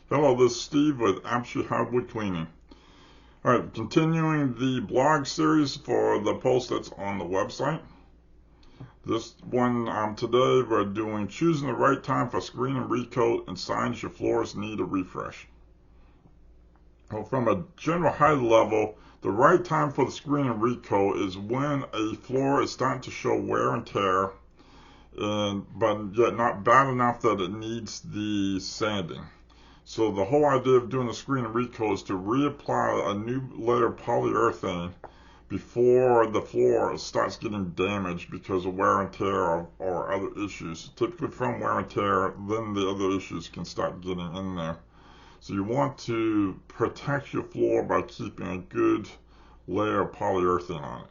Hello, this is Steve with Apogee Hardwood Cleaning. Alright, continuing the blog series for the post that's on the website. This one today we're doing choosing the right time for screen and recoat and signs your floors need a refresh. Well, from a general high level, the right time for the screen and recoat is when a floor is starting to show wear and tear, but yet not bad enough that it needs the sanding. So the whole idea of doing the screen and recoat is to reapply a new layer of polyurethane before the floor starts getting damaged because of wear and tear or other issues. Typically from wear and tear, then the other issues can start getting in there. So you want to protect your floor by keeping a good layer of polyurethane on it.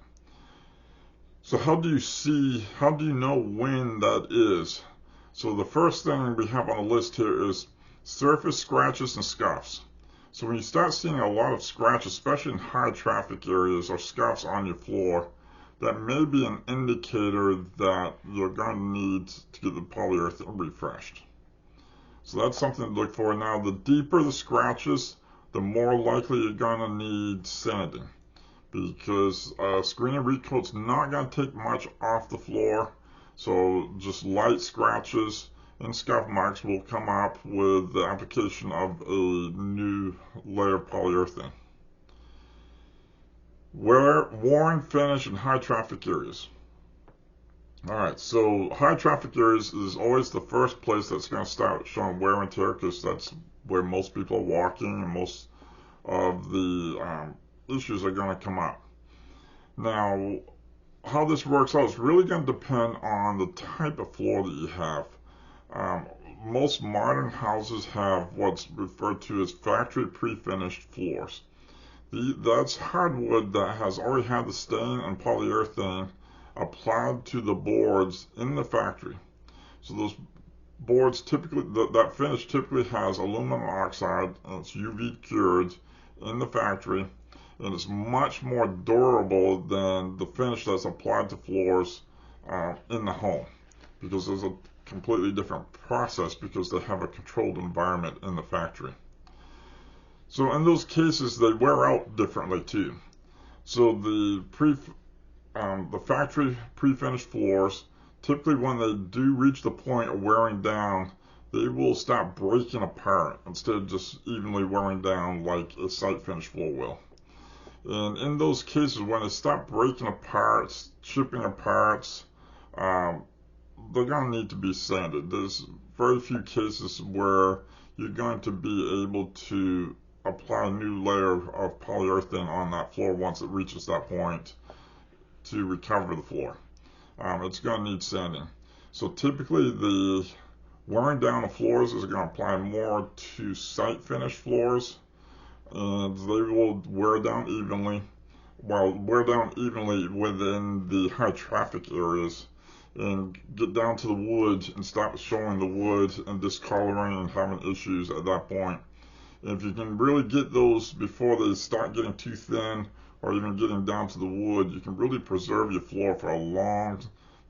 So how do you know when that is? So the first thing we have on the list here is surface scratches and scuffs. So when you start seeing a lot of scratches, especially in high traffic areas or scuffs on your floor, that may be an indicator that you're going to need to get the polyurethane refreshed. So that's something to look for. Now, the deeper the scratches, the more likely you're going to need sanding, because screen and recoat's not going to take much off the floor. So just light scratches and scuff marks will come up with the application of a new layer of polyurethane. Worn finish in high traffic areas. Alright, so high traffic areas is always the first place that's going to start showing wear and tear, because that's where most people are walking and most of the issues are going to come up. Now, how this works out is really going to depend on the type of floor that you have. Most modern houses have what's referred to as factory pre-finished floors. That's hardwood that has already had the stain and polyurethane applied to the boards in the factory. So those boards typically, that finish typically has aluminum oxide, and it's UV cured in the factory, and it's much more durable than the finish that's applied to floors in the home, because there's a completely different process because they have a controlled environment in the factory. So in those cases, they wear out differently too. So the factory pre-finished floors, typically when they do reach the point of wearing down, they will start breaking apart instead of just evenly wearing down like a site finished floor will. And in those cases, when they start breaking apart, chipping apart, they're going to need to be sanded. There's very few cases where you're going to be able to apply a new layer of polyurethane on that floor once it reaches that point to recover the floor. It's going to need sanding. So typically the wearing down of floors is going to apply more to site finished floors, and they will wear down evenly, within the high traffic areas, and get down to the wood and stop showing the wood and discoloring and having issues at that point. And if you can really get those before they start getting too thin or even getting down to the wood, you can really preserve your floor for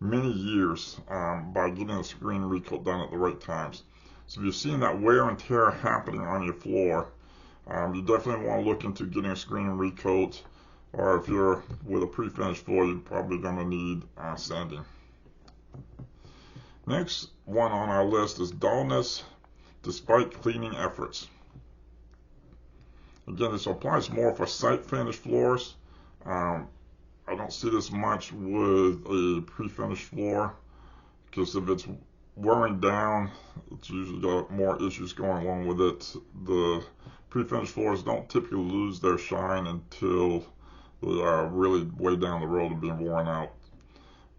many years by getting the screen recoat done at the right times. So if you're seeing that wear and tear happening on your floor, you definitely want to look into getting a screen and recoat, or if you're with a pre-finished floor, you're probably going to need sanding. Next one on our list is dullness despite cleaning efforts. Again, this applies more for site finished floors. I don't see this much with a pre-finished floor, because if it's wearing down, it's usually got more issues going along with it. The pre-finished floors don't typically lose their shine until they are really way down the road of being worn out.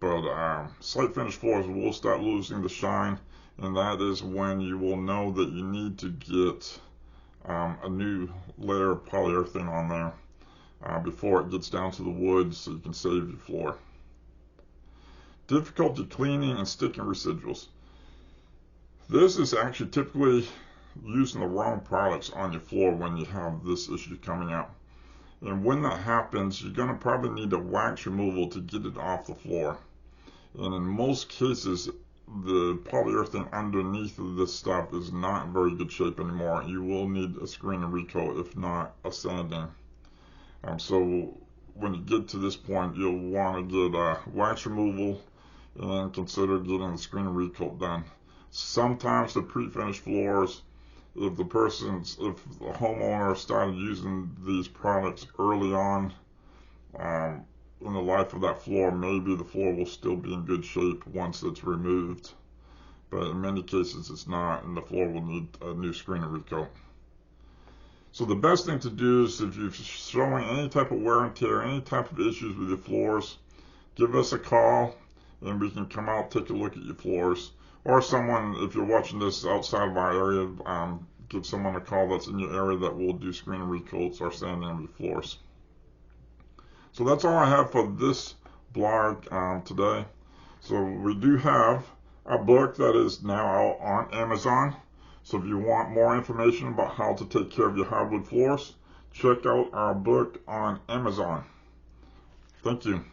But site finished floors will start losing the shine, and that is when you will know that you need to get a new layer of polyurethane on there before it gets down to the wood, so you can save your floor. Difficulty cleaning and sticking residuals. This is actually typically using the wrong products on your floor when you have this issue coming up. And when that happens, you're going to probably need a wax removal to get it off the floor. And in most cases, the polyurethane underneath of this stuff is not in very good shape anymore. You will need a screen and recoat, if not a sanding. So when you get to this point, you'll want to get wax removal and consider getting the screen and recoat done. Sometimes the pre-finished floors, if the homeowner started using these products early on in the life of that floor, maybe the floor will still be in good shape once it's removed. But in many cases it's not, and the floor will need a new screen and recoat. So the best thing to do is, if you're showing any type of wear and tear, any type of issues with your floors, give us a call and we can come out, take a look at your floors. Or someone, if you're watching this outside of our area, give someone a call that's in your area that will do screen and recoats or sanding of your floors. So that's all I have for this blog today. So we do have a book that is now out on Amazon. So if you want more information about how to take care of your hardwood floors, check out our book on Amazon. Thank you.